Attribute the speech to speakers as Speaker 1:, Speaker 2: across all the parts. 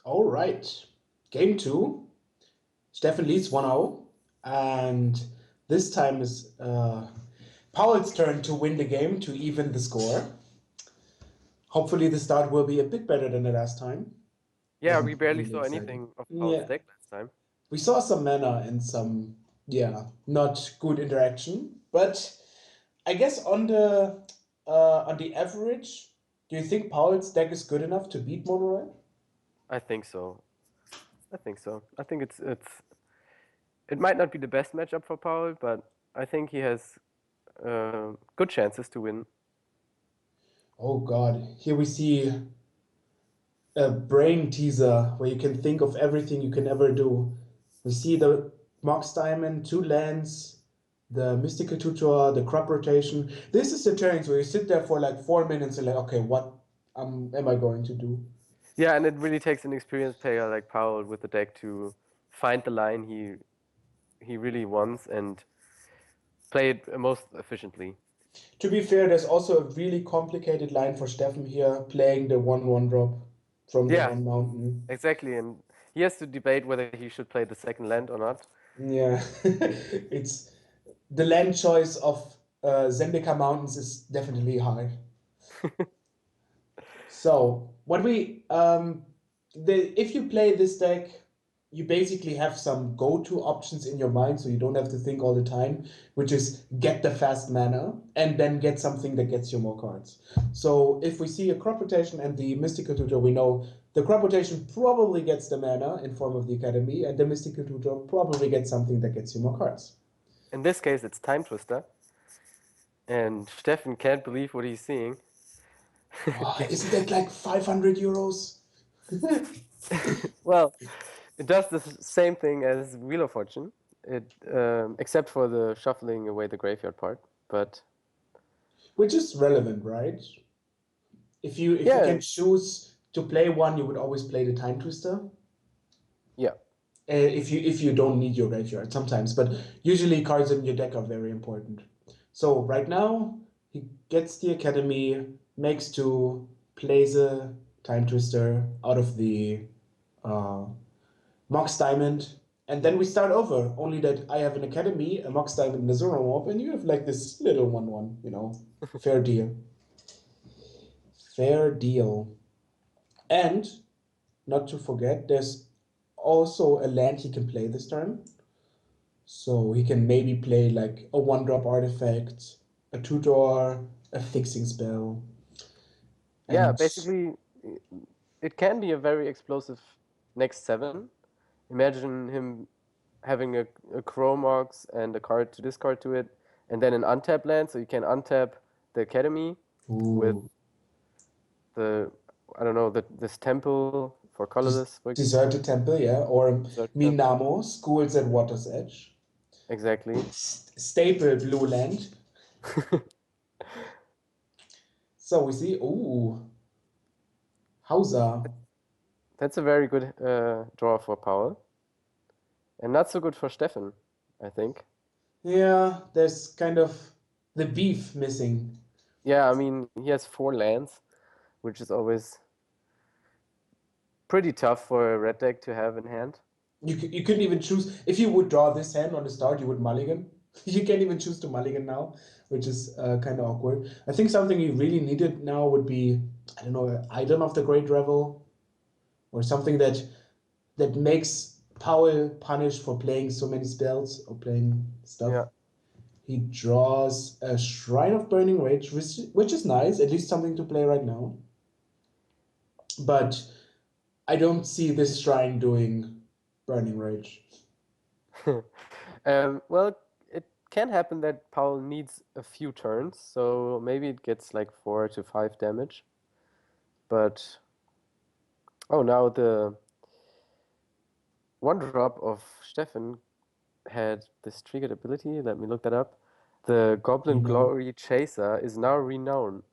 Speaker 1: All right. Game two. Stefan leads 1-0. And this time is Paul's turn to win the game to even the score. Hopefully, the start will be a bit better than the last time.
Speaker 2: Yeah, we
Speaker 1: Wasn't
Speaker 2: barely
Speaker 1: really
Speaker 2: saw
Speaker 1: exciting.
Speaker 2: anything of Paul's
Speaker 1: Yeah.
Speaker 2: deck last time.
Speaker 1: We saw some mana and some, yeah, not good interaction. But I guess on the average, do you think Paul's deck is good enough to beat Mono?
Speaker 2: I think so. I think so. I think it might not be the best matchup for Paul, but I think he has good chances to win.
Speaker 1: Oh God, here we see a brain teaser where you can think of everything you can ever do. We see the Mox Diamond, two lands, the Mystical Tutor, the crop rotation. This is the turns where you sit there for like 4 minutes and like, okay, what am I going to do?
Speaker 2: Yeah, and it really takes an experienced player like Paul with the deck to find the line he really wants and play it most efficiently.
Speaker 1: To be fair, there's also a really complicated line for Steffen here, playing the 1/1 drop from the
Speaker 2: Yeah,
Speaker 1: one mountain.
Speaker 2: exactly. And he has to debate whether he should play the second land or not.
Speaker 1: Yeah, it's the land choice of Zendika Mountains is definitely hard. So what we if you play this deck, you basically have some go-to options in your mind, so you don't have to think all the time, which is get the fast mana and then get something that gets you more cards. So if we see a crop rotation and the mystical tutor, we know the crop rotation probably gets the mana in form of the academy, and the mystical tutor probably gets something that gets you more cards.
Speaker 2: In this case, it's Time Twister, and Steffen can't believe what he's seeing.
Speaker 1: Oh, isn't that like 500 euros?
Speaker 2: Well, it does the same thing as Wheel of Fortune, except for the shuffling away the graveyard part. But
Speaker 1: Which is relevant, right? If you
Speaker 2: yeah,
Speaker 1: can choose to play one, you would always play the Time Twister.
Speaker 2: yeah,
Speaker 1: If you don't need your graveyard sometimes, but usually cards in your deck are very important. So right now he gets the Academy, makes two, plays a Time Twister out of the uh, Mox Diamond, and then we start over. Only that I have an Academy, a Mox Diamond, and a Zero Mob, and you have like this little 1/1. Fair deal. Fair deal. And not to forget, there's also a land he can play this turn. So he can maybe play like a 1-drop artifact, a tutor, a fixing spell.
Speaker 2: yeah.
Speaker 1: And
Speaker 2: Basically, it can be a very explosive next 7. Imagine him having a Chromox and a card to discard to it, and then an untap land, so you can untap the Academy with
Speaker 1: ooh,
Speaker 2: the I don't know this temple for colorless, for example.
Speaker 1: Deserted Temple, yeah, or
Speaker 2: Desert Temple.
Speaker 1: Minamo, Schools at Water's Edge.
Speaker 2: Exactly.
Speaker 1: Staple blue land. So we see, ooh, Hauser.
Speaker 2: That's a very good draw for Paul, and not so good for Steffen, I think.
Speaker 1: Yeah, there's kind of the beef missing.
Speaker 2: Yeah, I mean he has 4 lands, which is always pretty tough for a red deck to have in hand.
Speaker 1: You couldn't even choose if you would draw this hand on the start, you would mulligan. You can't even choose to mulligan now, which is kind of awkward. I think something you really needed now would be, I don't know, an item of the Great Revel or something that makes Powell punished for playing so many spells or playing stuff.
Speaker 2: Yeah,
Speaker 1: He draws a Shrine of Burning Rage, which is nice, at least something to play right now. But I don't see this shrine doing Burning Rage.
Speaker 2: well, it can happen that Paul needs a few turns, so maybe it gets like 4 to 5 damage. But oh, now the 1-drop of Steffen had this triggered ability. Let me look that up. The Goblin
Speaker 1: No.
Speaker 2: Glory Chaser is now renowned,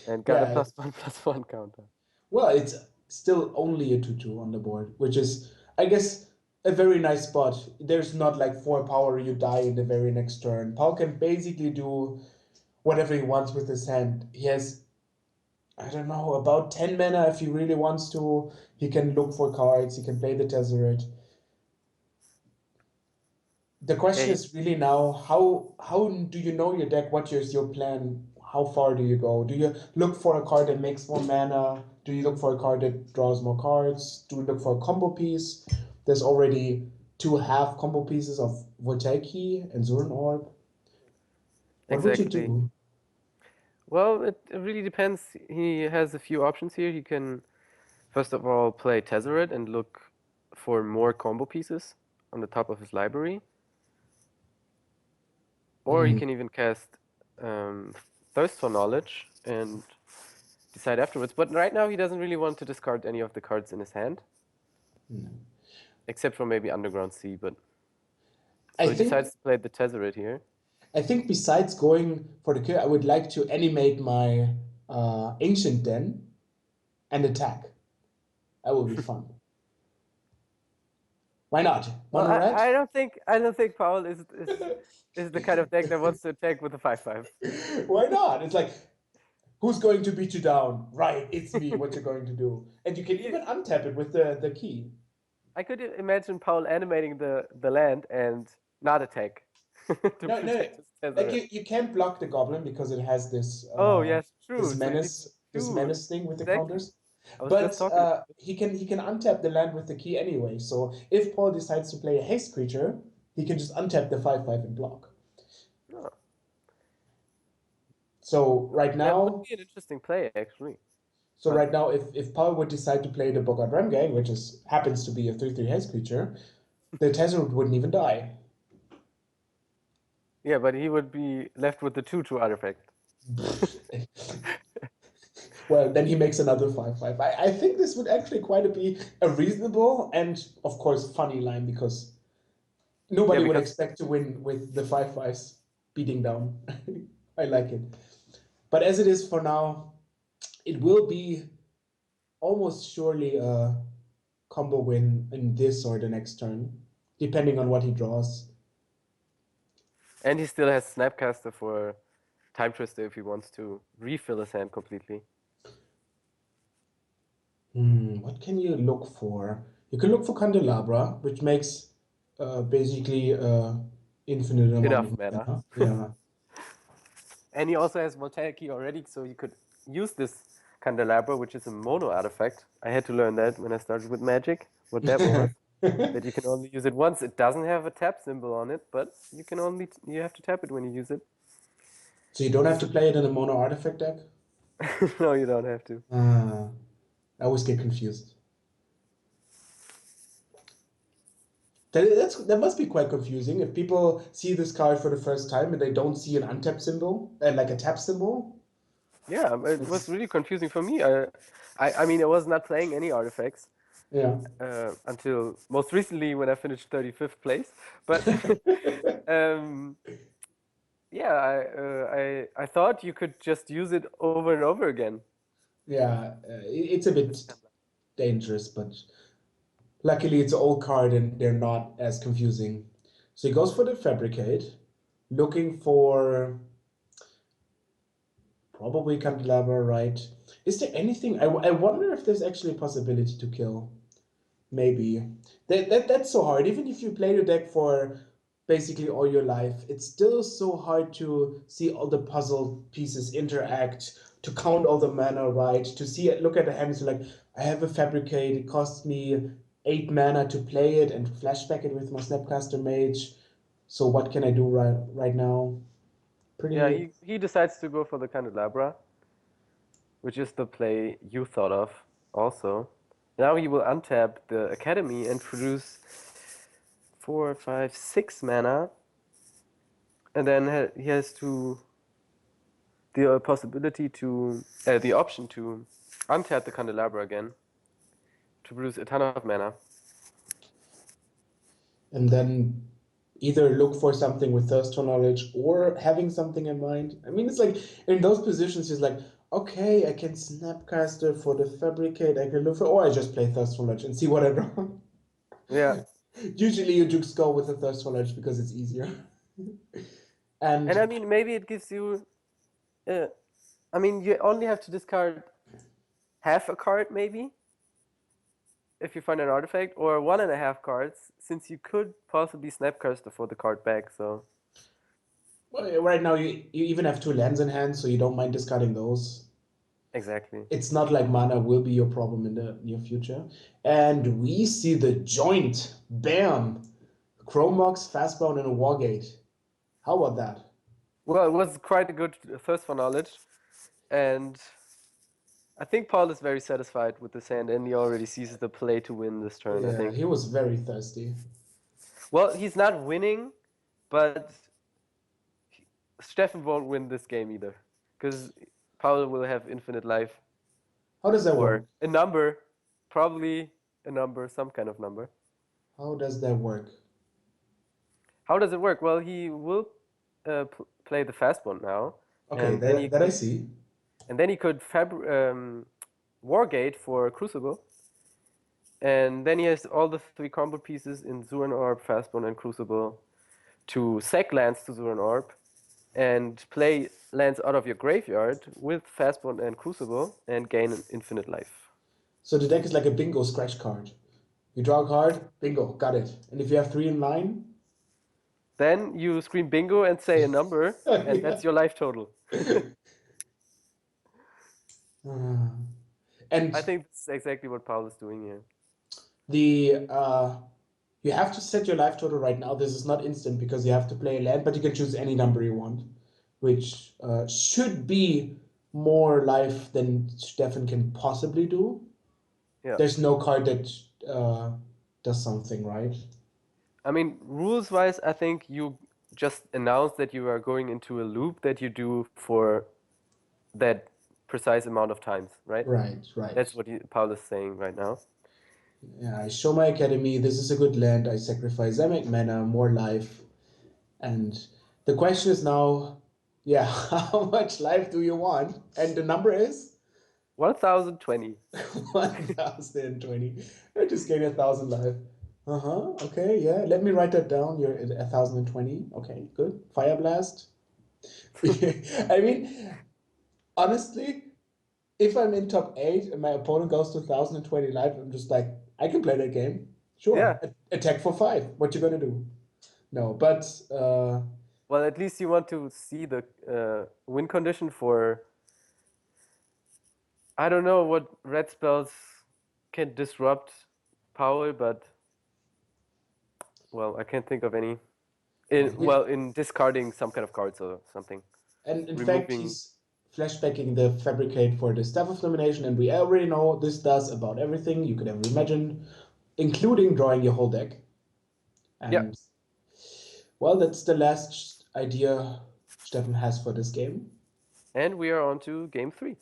Speaker 2: and got a
Speaker 1: Yeah,
Speaker 2: +1/+1 counter.
Speaker 1: well, it's still only a 2/2 on the board, which is, I guess, a very nice spot. There's not like 4 power, you die in the very next turn. Paul can basically do whatever he wants with his hand. He has I don't know, about 10 mana if he really wants to. He can look for cards, he can play the Tezzeret. The question
Speaker 2: Yeah,
Speaker 1: is really now, how do you know your deck? What is your plan? How far do you go? Do you look for a card that makes more mana? Do you look for a card that draws more cards? Do you look for a combo piece? There's already two half combo pieces of Voltaic Key and Zuran Orb. What would you
Speaker 2: exactly.
Speaker 1: do?
Speaker 2: Well, it really depends. He has a few options here. He can, first of all, play Tezzeret and look for more combo pieces on the top of his library. Or he
Speaker 1: Mm,
Speaker 2: can even cast um, Thirst for Knowledge and decide afterwards. But right now, he doesn't really want to discard any of the cards in his hand,
Speaker 1: no.
Speaker 2: except for maybe Underground Sea. But
Speaker 1: I
Speaker 2: so he
Speaker 1: think
Speaker 2: decides to play the Tezzeret here.
Speaker 1: I think besides going for the kill, I would like to animate my Ancient Den and attack. That would be fun. Why not?
Speaker 2: Well,
Speaker 1: Mono red?
Speaker 2: I don't think Paul is the kind of deck that wants to attack with a 5/5.
Speaker 1: Why not? It's like, who's going to beat you down? Right, it's me. What you're going to do? And you can even untap it with the key.
Speaker 2: I could imagine Paul animating the land and not attack to
Speaker 1: No, no,
Speaker 2: protect his
Speaker 1: like
Speaker 2: Tezzeret.
Speaker 1: you can't block the goblin because it has
Speaker 2: Oh yes, true. So you need
Speaker 1: this
Speaker 2: two
Speaker 1: menace thing with the
Speaker 2: exactly.
Speaker 1: counters.
Speaker 2: I was just
Speaker 1: But
Speaker 2: talking about it.
Speaker 1: he can untap the land with the key anyway. So if Paul decides to play a haste creature, he can just untap the 5/5 and block.
Speaker 2: Oh,
Speaker 1: So right
Speaker 2: that would
Speaker 1: now,
Speaker 2: be an interesting play actually.
Speaker 1: so
Speaker 2: But
Speaker 1: right now, if Paul would decide to play the Bogart Remgang, which is happens to be a 3/3 haste creature, the Tezzeret wouldn't even die.
Speaker 2: yeah, but he would be left with the 2/2 artifact.
Speaker 1: Well, then he makes another 5/5. I think this would actually quite be a reasonable and, of course, funny line because
Speaker 2: Yeah,
Speaker 1: nobody would
Speaker 2: because
Speaker 1: expect to win with the 5/5s beating down. I like it. But as it is for now, it will be almost surely a combo win in this or the next turn, depending on what he draws.
Speaker 2: and he still has Snapcaster for Time Twister if he wants to refill his hand completely.
Speaker 1: What can you look for? You can look for Candelabra, which makes basically infinite amount
Speaker 2: Enough
Speaker 1: of
Speaker 2: mana.
Speaker 1: mana. Yeah.
Speaker 2: And he also has Voltaic already, so you could use this Candelabra, which is a mono artifact. I had to learn that when I started with Magic, what that was. That you can only use it once. It doesn't have a tap symbol on it, but you have to tap it when you use it.
Speaker 1: So you don't have
Speaker 2: This
Speaker 1: to
Speaker 2: is
Speaker 1: play it in a mono artifact deck?
Speaker 2: no, you don't have to.
Speaker 1: I always get confused. That must be quite confusing if people see this card for the first time and they don't see an untap symbol and like a tap symbol.
Speaker 2: Yeah, it was
Speaker 1: It's
Speaker 2: really confusing for me. I mean, I was not playing any artifacts
Speaker 1: yeah.
Speaker 2: until most recently when I finished 35th place. But um, yeah, I thought you could just use it over and over again.
Speaker 1: Yeah, it's a bit
Speaker 2: This kind of-
Speaker 1: dangerous, but luckily it's an old card and they're not as confusing. So he goes for the Fabricate, looking for probably Candelabra, right? Is there anything? I wonder if there's actually a possibility to kill. Maybe. That's so hard. Even if you play the deck for basically all your life, it's still so hard to see all the puzzle pieces interact, to count all the mana right, to see it, look at the hand, so like, I have a Fabricate, it costs me 8 mana to play it and flashback it with my Snapcaster Mage. So what can I do right now?
Speaker 2: Yeah,
Speaker 1: Pretty
Speaker 2: he decides to go for the Candelabra, which is the play you thought of also. Now he will untap the Academy and produce 4, 5, 6 mana, and then he has to the possibility to the option to untap the Candelabra again to produce a ton of mana.
Speaker 1: and then either look for something with thirst for knowledge or having something in mind. I mean, it's like in those positions, it's like, okay, I can Snapcaster for the Fabricate, I can look for, or I just play thirst for knowledge and see what I draw.
Speaker 2: Yeah,
Speaker 1: Usually you just go with the thirst for knowledge because it's easier.
Speaker 2: and I
Speaker 1: And
Speaker 2: mean maybe it gives you. Uh, I mean you only have to discard half a card maybe if you find an artifact, or 1.5 cards, since you could possibly Snapcaster for the card back. So
Speaker 1: Well, right now, you even have two lands in hand, so you don't mind discarding those.
Speaker 2: exactly.
Speaker 1: It's not like mana will be your problem in the near future. And we see the joint. Bam! Chromox, Fastbound, and a Wargate. How about that?
Speaker 2: Well, it was quite a good thirst for knowledge, and I think Paul is very satisfied with this hand, and he already sees the play to win this turn. I
Speaker 1: Yeah,
Speaker 2: think.
Speaker 1: he was very thirsty.
Speaker 2: Well, he's not winning, but Steffen won't win this game either, because Paul will have infinite life
Speaker 1: How does that
Speaker 2: or
Speaker 1: work?
Speaker 2: a number, probably a number, some kind of number.
Speaker 1: How does that work?
Speaker 2: How does it work? Well, he will play the fast one now,
Speaker 1: Okay,
Speaker 2: and then he
Speaker 1: that I
Speaker 2: could,
Speaker 1: see.
Speaker 2: Wargate for Crucible, and then he has all the 3 combo pieces in Zuran Orb, Fastbone, and Crucible to sack lands to Zuran Orb, and play lands out of your graveyard with Fastbone and Crucible and gain an infinite life.
Speaker 1: So the deck is like a bingo scratch card. You draw a card, bingo, got it. And if you have three in line,
Speaker 2: Then you scream bingo and say a number, and
Speaker 1: yeah.
Speaker 2: that's your life total.
Speaker 1: Uh, and
Speaker 2: I think that's exactly what Paul is doing here.
Speaker 1: the you have to set your life total right now. This is not instant because you have to play a land, but you can choose any number you want, which should be more life than Stefan can possibly do.
Speaker 2: Yeah.
Speaker 1: There's no card that does something, right?
Speaker 2: I mean, rules-wise, I think you just announce that you are going into a loop that you do for that precise amount of times, right?
Speaker 1: Right, right.
Speaker 2: That's what Paul is saying right now.
Speaker 1: Yeah, I show my academy, this is a good land, I sacrifice, I make mana, more life. And the question is now, yeah, how much life do you want? And the number is
Speaker 2: 1020.
Speaker 1: 1020. I just gained 1,000 life. Okay, yeah. Let me write that down. You're at 1,020. Okay, good. Fire blast. I mean, honestly, if I'm in top 8 and my opponent goes to 1,020 life, I'm just like, I can play that game. Sure.
Speaker 2: Yeah.
Speaker 1: Attack for 5. What you gonna do? No, but
Speaker 2: Well, at least you want to see the win condition for. I don't know what red spells can disrupt Paul, but well, I can't think of any. In discarding some kind of cards or something.
Speaker 1: and in fact,
Speaker 2: Removing.
Speaker 1: he's flashbacking the fabricate for the staff of elimination, and we already know this does about everything you could ever imagine, including drawing your whole deck.
Speaker 2: Yeah.
Speaker 1: And well, that's the last idea Stefan has for this game.
Speaker 2: And we are on to game 3.